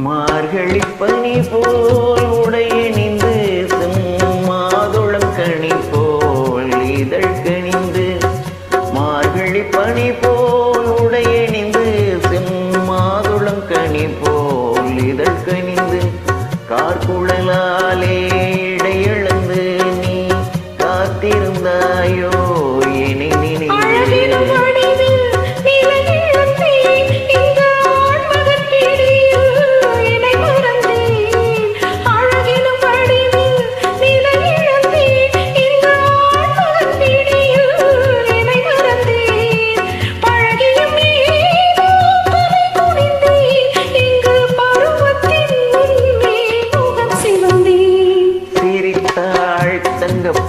மார்கழி பனி போல் உடையணிந்து மாதுளம் கனி போல் இதழ் கணிந்து மார்கழி பனி போல் உடையணிந்து மாதுளம் கனி போல் இதழ் கணிந்து கார்குழலாலே இடையெழுந்து நீ காத்திருந்தாயோ என்னை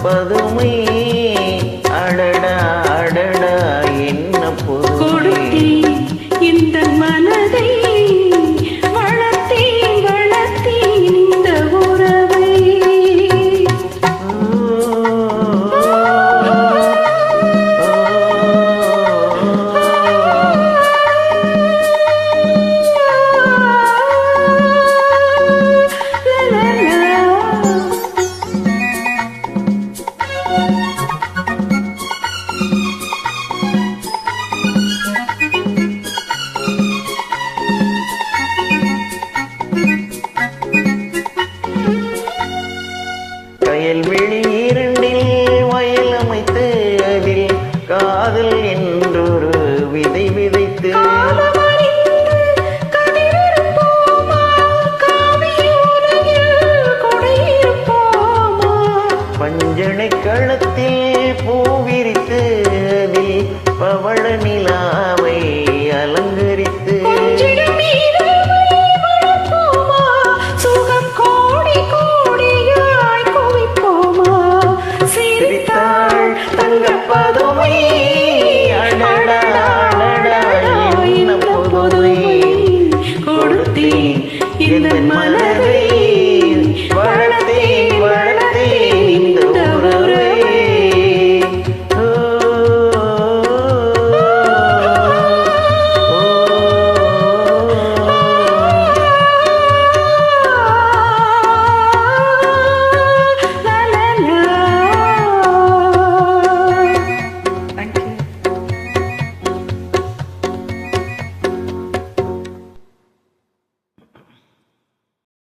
பதுமை அடடா அடடா என்ன பொருள் இந்த மனதை வளர்த்தேன் வளர்த்தேன் இந்த உறவை வயல்வெளி இரண்டில் வயல் அமைத்து அதில் காதல் என்றொரு விதை விதைத்து பஞ்சனை களத்தில் பூவிரித்து அதில் பவள நிலாவை அலங்கரித்து பதுமை அடடா அடடா என்ன பொதுமை கொடுத்தேன் இந்த மனதை வளர்த்தேன் வளர்த்தேன் இந்த உறவை